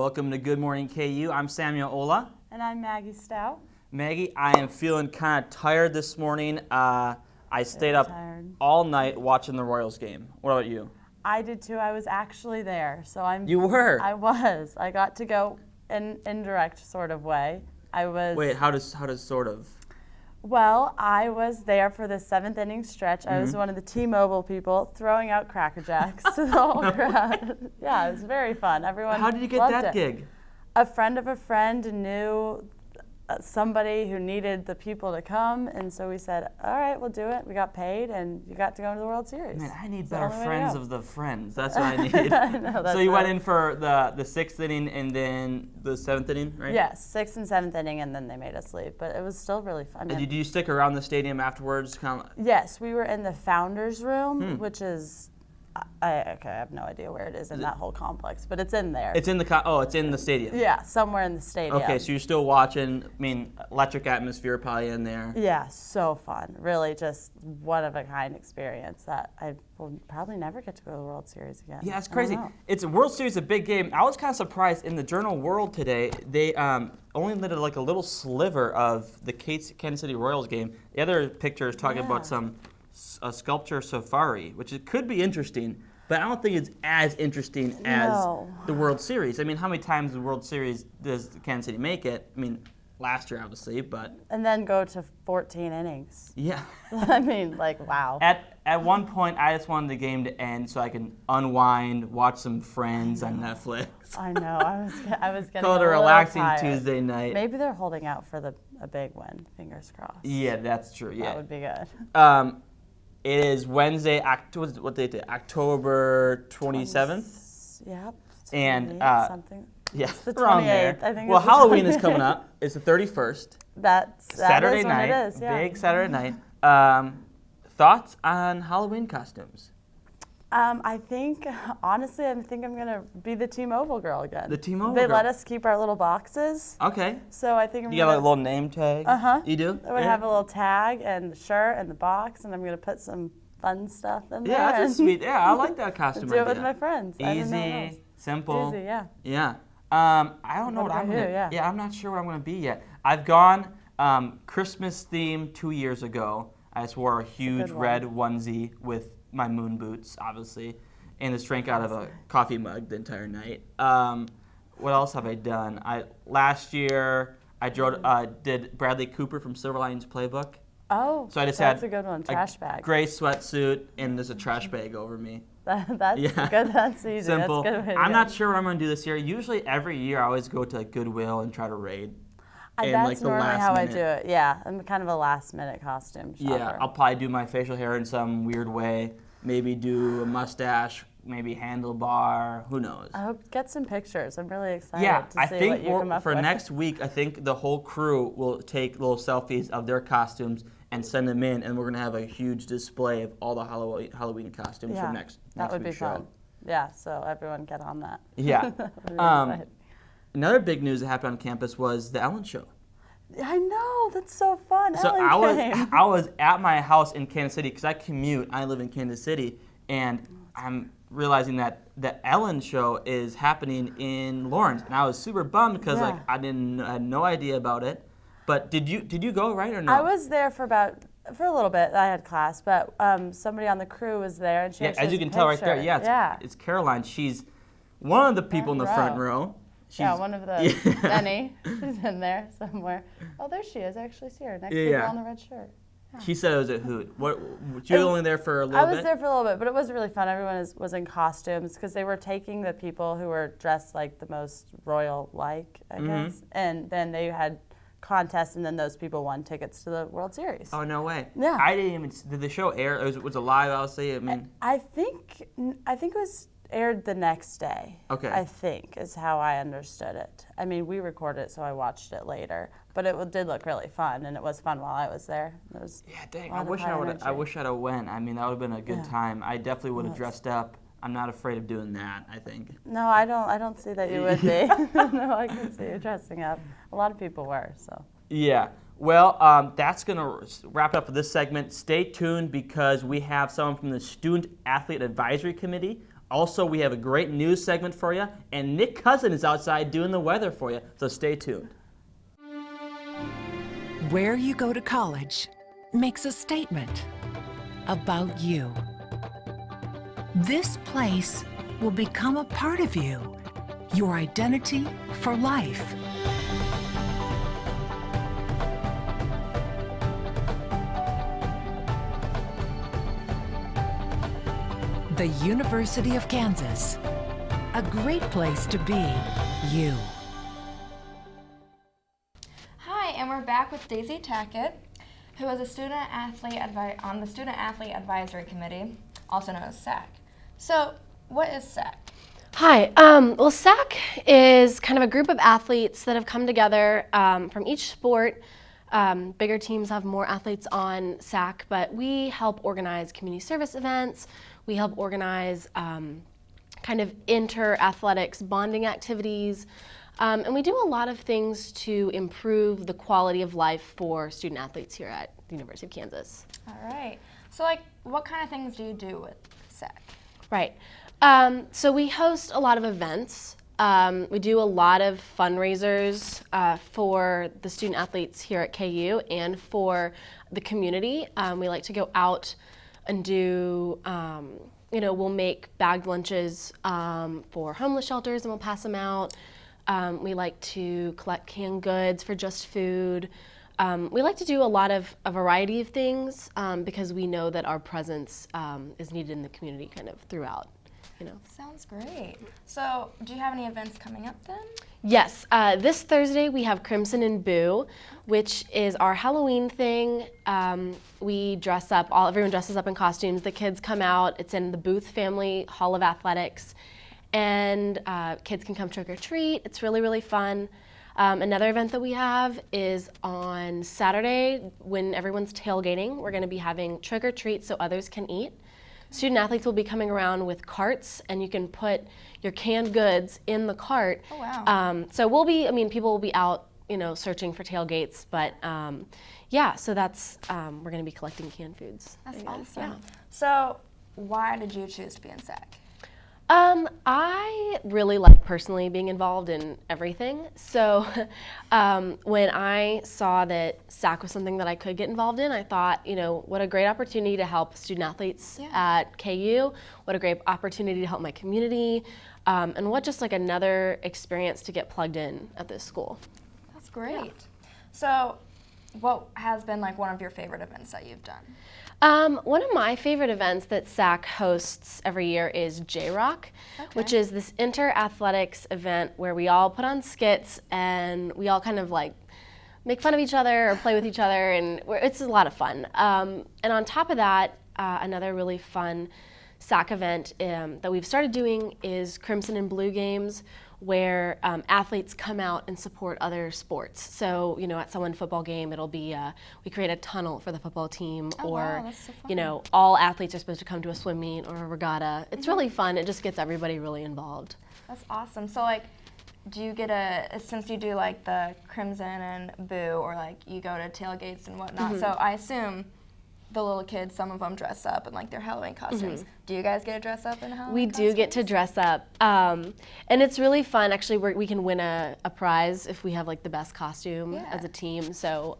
Welcome to Good Morning KU. I'm Samuel Ola. And I'm Maggie Stout. Maggie, I am feeling kind of tired this morning. I stayed up all night watching the Royals game. What about you? I did too. I was actually there. You were? I was. I got to go in indirect sort of way. I was. Wait, how does sort of? Well, I was there for the 7th inning stretch. I was one of the T-Mobile people throwing out Cracker Jacks to the whole crowd. Yeah, it was very fun. Everyone How did you get loved that it. gig? A friend of a friend knew somebody who needed the people to come, and so we said, all right, we'll do it. We got paid, and you got to go to the World Series. Man, I need better friends of the friends. That's what I need. I know, so you went in for the 6th inning and then the 7th inning, right? Yes, 6th and 7th inning, and then they made us leave. But it was still really fun. Did you stick around the stadium afterwards? Yes, we were in the Founders Room, which is, I have no idea where it is in that whole complex, but it's in there. It's in it's in the stadium. Yeah, somewhere in the stadium. Okay, so you're still watching. I mean, electric atmosphere probably in there. Yeah, so fun. Really, just one of a kind experience that I will probably never get to go to the World Series again. Yeah, it's crazy. It's a World Series, a big game. I was kind of surprised in the Journal World today. They only did like a little sliver of the Kansas City Royals game. The other picture is talking about a sculpture safari, which could be interesting, but I don't think it's as interesting as the World Series. I mean, how many times the World Series does Kansas City make it? I mean, last year, obviously, but... And then go to 14 innings. Yeah. I mean, like, wow. At one point, I just wanted the game to end so I can unwind, watch some Friends on Netflix. I know. I was getting Call it a relaxing Tuesday night. Maybe they're holding out for a big win. Fingers crossed. Yeah, that's true. Yeah. That would be good. It is Wednesday, what date is it? October 27th? Yep. And something. Yeah, it's the 28th. 28th. I think. Well, Halloween is coming up. It's the 31st. That Saturday is night. When it is, yeah. Big Saturday night. Thoughts on Halloween costumes? Honestly, I think I'm going to be the T-Mobile girl again. The T-Mobile They girl. let us keep our little boxes. Okay. So I think You got like a little name tag? Uh-huh. You do? I would have a little tag and shirt and the box, and I'm going to put some fun stuff in there. Yeah, that's a sweet. Yeah, I like that costume do idea. it with my friends. Easy, simple. Easy, yeah. Yeah. I don't know what I'm going to... Yeah, I'm not sure what I'm going to be yet. I've gone Christmas theme 2 years ago. I just wore a huge red onesie with my moon boots, obviously, and just drank out of a coffee mug the entire night. What else have I done? Last year, I did Bradley Cooper from Silver Linings Playbook. Oh, so I just that's had a good one. Trash bag. Gray sweatsuit, and there's a trash bag over me. That's good. That's easy. Simple. That's good. I'm not sure what I'm going to do this year. Usually every year I always go to Goodwill and try to raid. That's normally how I do it. Yeah, I'm kind of a last-minute costume shopper. Yeah, I'll probably do my facial hair in some weird way. Maybe do a mustache, maybe handlebar. Who knows? I hope get some pictures. I'm really excited to see what you come up for with. next week, I think the whole crew will take little selfies of their costumes and send them in, and we're going to have a huge display of all the Halloween costumes for next that would week's be fun. show. Yeah, so everyone get on that. Yeah. Really another big news that happened on campus was the Ellen Show. I know, that's so fun. So Ellen came. I was at my house in Kansas City because I commute. I live in Kansas City, and I'm realizing that the Ellen Show is happening in Lawrence, and I was super bummed because I had no idea about it. But did you go, right, or no? I was there for a little bit. I had class, but somebody on the crew was there, and she as you can tell right there, it's Caroline. She's one of the people in the front row. One of the many. She's in there somewhere. Oh, there she is. I actually see her next to the girl in the red shirt. Yeah. She said it was a hoot. You were only there for a little bit? I was there for a little bit, but it was really fun. Everyone was in costumes because they were taking the people who were dressed like the most royal-like, I guess, and then they had contests, and then those people won tickets to the World Series. Oh, no way. Yeah. I didn't even... Did the show air? It was a live, obviously? I think it was aired the next day. Okay. I think is how I understood it. I mean, we recorded it, so I watched it later. But it did look really fun, and it was fun while I was there. I wish I'd have went. I mean, that would have been a good time. I definitely would have dressed up. I'm not afraid of doing that, I think. No, I don't see that you would be. No, I can see you dressing up. A lot of people were, so. Yeah. Well, that's going to wrap it up for this segment. Stay tuned because we have someone from the Student Athlete Advisory Committee Also, we have a great news segment for you, and Nick Cousin is outside doing the weather for you, so stay tuned. Where you go to college makes a statement about you. This place will become a part of you, your identity for life. The University of Kansas, a great place to be you. Hi, and we're back with Daisy Tackett, who is a student-athlete on the Student-Athlete Advisory Committee, also known as SAC. So, what is SAC? Hi, well, SAC is kind of a group of athletes that have come together from each sport. Bigger teams have more athletes on SAC, but we help organize community service events. We help organize kind of inter-athletics bonding activities. And we do a lot of things to improve the quality of life for student athletes here at the University of Kansas. All right. So, like, what kind of things do you do with SAC? Right. So we host a lot of events. We do a lot of fundraisers for the student athletes here at KU and for the community. We like to go out and do, we'll make bagged lunches for homeless shelters and we'll pass them out. We like to collect canned goods for Just Food. We like to do a variety of things because we know that our presence is needed in the community kind of throughout. Sounds great. So, do you have any events coming up then? Yes, this Thursday we have Crimson and Boo, which is our Halloween thing. We dress up, everyone dresses up in costumes. The kids come out. It's in the Booth Family Hall of Athletics, and kids can come trick or treat. It's really, really fun. Another event that we have is on Saturday when everyone's tailgating. We're going to be having trick or treat so others can eat. Student athletes will be coming around with carts, and you can put your canned goods in the cart. Oh, wow. So people will be out, searching for tailgates, but so that's, we're going to be collecting canned foods. That's awesome. Yeah. So, why did you choose to be in SAC? I really like personally being involved in everything. So when I saw that SAC was something that I could get involved in, I thought, what a great opportunity to help student athletes at KU. What a great opportunity to help my community. And what just like another experience to get plugged in at this school. That's great. Yeah. So, what has been like one of your favorite events that you've done? One of my favorite events that SAC hosts every year is J-Rock, which is this inter-athletics event where we all put on skits and we all kind of like make fun of each other or play with each other, and it's a lot of fun. And on top of that, another really fun SAC event that we've started doing is Crimson and Blue Games, where athletes come out and support other sports. So, at someone football game, it'll be, we create a tunnel for the football team, wow, that's so fun. All athletes are supposed to come to a swim meet or a regatta. It's really fun. It just gets everybody really involved. That's awesome. So, like, do you get since you do like the Crimson and Boo, or like you go to tailgates and whatnot, so I assume the little kids, some of them dress up in like their Halloween costumes. Do you guys get to dress up in Halloween We costumes? do get to dress up. And it's really fun. Actually, we can win a prize if we have like the best costume as a team. So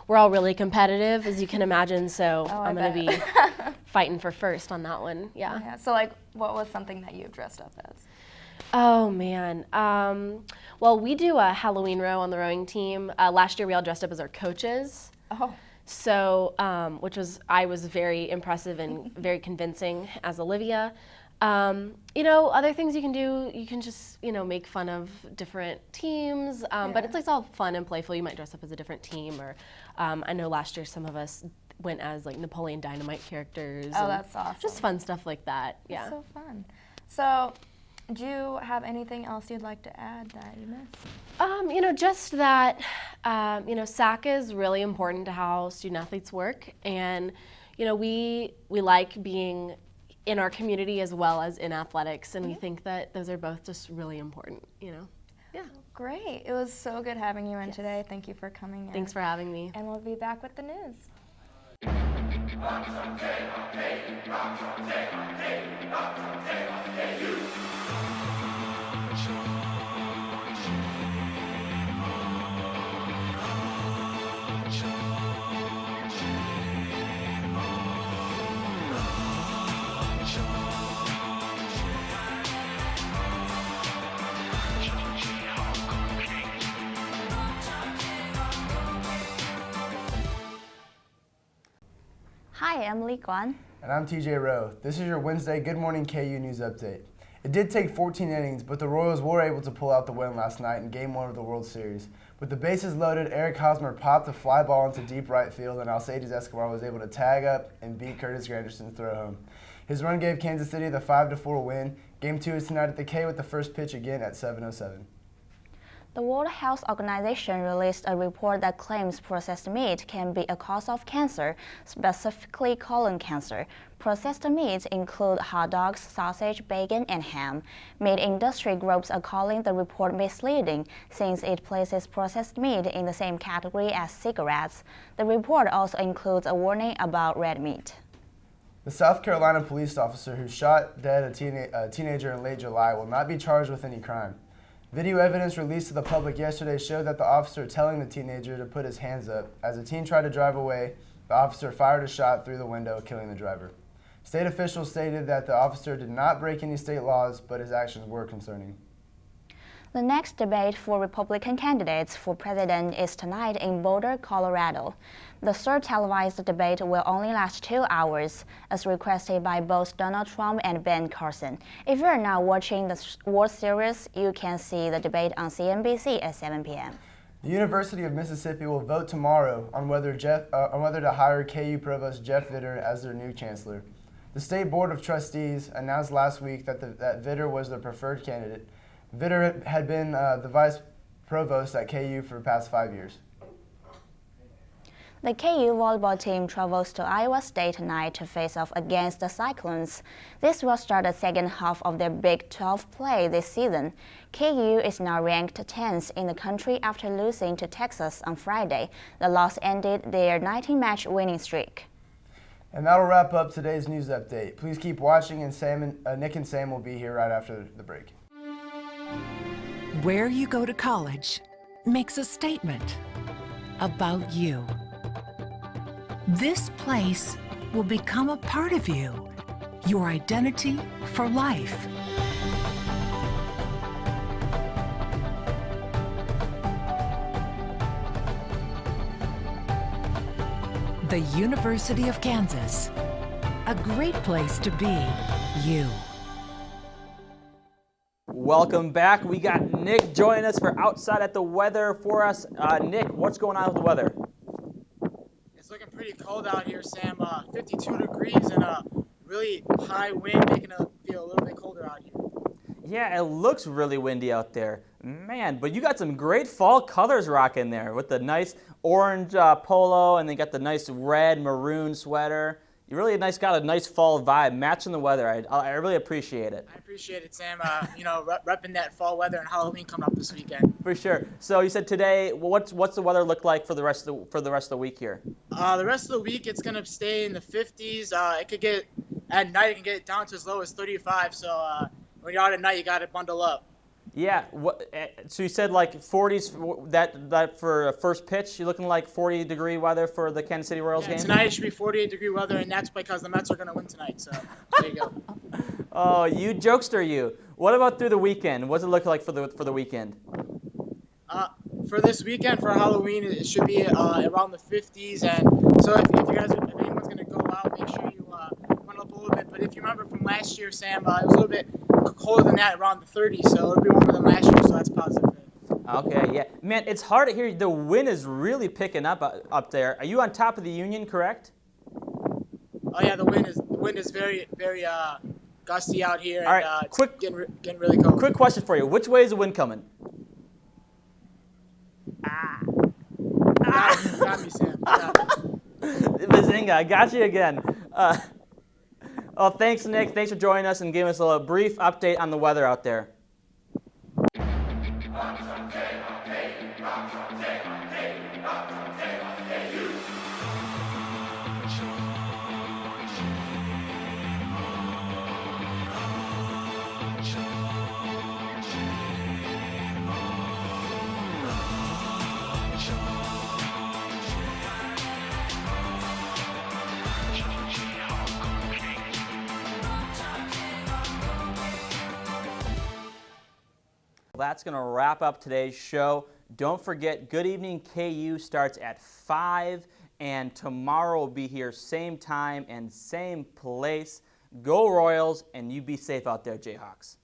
we're all really competitive, as you can imagine. So I'm going to be fighting for first on that one. Yeah. So like, what was something that you've dressed up as? Oh, man. Well, we do a Halloween row on the rowing team. Last year, we all dressed up as our coaches. Oh. So, I was very impressive and very convincing as Olivia. Other things you can do, you can just, make fun of different teams, but it's all fun and playful. You might dress up as a different team, or I know last year some of us went as like Napoleon Dynamite characters. Oh, that's awesome. Just fun stuff like that. Yeah. That's so fun. So, do you have anything else you'd like to add that you missed? Just that, SAC is really important to how student athletes work, and, we like being in our community as well as in athletics, and we think that those are both just really important, Yeah. Great. It was so good having you in today. Thank you for coming in. Thanks for having me. And we'll be back with the news. Hi, I'm Lee Guan. And I'm TJ Rowe. This is your Wednesday Good Morning KU News Update. It did take 14 innings, but the Royals were able to pull out the win last night in Game 1 of the World Series. With the bases loaded, Eric Hosmer popped a fly ball into deep right field, and Alcides Escobar was able to tag up and beat Curtis Granderson's throw home. His run gave Kansas City the 5-4 win. Game 2 is tonight at the K with the first pitch again at 7:07. The World Health Organization released a report that claims processed meat can be a cause of cancer, specifically colon cancer. Processed meats include hot dogs, sausage, bacon, and ham. Meat industry groups are calling the report misleading since it places processed meat in the same category as cigarettes. The report also includes a warning about red meat. The South Carolina police officer who shot dead a teenager in late July will not be charged with any crime. Video evidence released to the public yesterday showed that the officer telling the teenager to put his hands up. As the teen tried to drive away, the officer fired a shot through the window, killing the driver. State officials stated that the officer did not break any state laws, but his actions were concerning. The next debate for Republican candidates for president is tonight in Boulder, Colorado. The third televised debate will only last 2 hours, as requested by both Donald Trump and Ben Carson. If you are not watching the World Series, you can see the debate on CNBC at 7 p.m. The University of Mississippi will vote tomorrow on whether to hire KU Provost Jeff Vitter as their new chancellor. The State Board of Trustees announced last week that Vitter was the preferred candidate. Vitter had been the vice provost at KU for the past 5 years. The KU volleyball team travels to Iowa State tonight to face off against the Cyclones. This will start the second half of their Big 12 play this season. KU is now ranked 10th in the country after losing to Texas on Friday. The loss ended their 19-match winning streak. And that'll wrap up today's news update. Please keep watching, and Nick and Sam will be here right after the break. Where you go to college makes a statement about you. This place will become a part of you, your identity for life. The University of Kansas, a great place to be you. Welcome back. We got Nick joining us for Outside at the Weather for us. Nick, what's going on with the weather? It's looking pretty cold out here, Sam. 52 degrees and a really high wind, making it feel a little bit colder out here. Yeah, it looks really windy out there. Man, but you got some great fall colors rocking there with the nice orange polo, and then got the nice red maroon sweater. You really got a nice fall vibe, matching the weather. I really appreciate it. I appreciate it, Sam. Repping that fall weather and Halloween coming up this weekend. For sure. So you said today, what's the weather look like for the rest of the week here? The rest of the week, it's gonna stay in the 50s. It could get at night. It can get down to as low as 35. So when you're out at night, you gotta bundle up. Yeah. So you said like 40s. That for a first pitch, you're looking like 40-degree weather for the Kansas City Royals game. Tonight it should be 48-degree weather, and that's because the Mets are gonna win tonight. So there you go. Oh, you jokester, you. What about through the weekend? What does it look like for the weekend? For this weekend, for Halloween, it should be around the 50s. And so if anyone's gonna go out, make sure you bundle up a little bit. But if you remember from last year, Sam, it was a little bit colder than that, around the 30s. So it'll be warmer than last year, so that's positive. Okay, yeah. Man, it's hard to hear. The wind is really picking up there. Are you on top of the Union, correct? Oh yeah, the wind is very, very gusty out here. All right, and it's getting really cold. Quick question for you. Which way is the wind coming? Got me, Sam. Bazinga, I got you again. Thanks, Nick. Thanks for joining us and giving us a brief update on the weather out there. that's going to wrap up today's show. Don't forget, Good Evening KU starts at 5, and tomorrow we'll be here same time and same place. Go Royals, and you be safe out there, Jayhawks.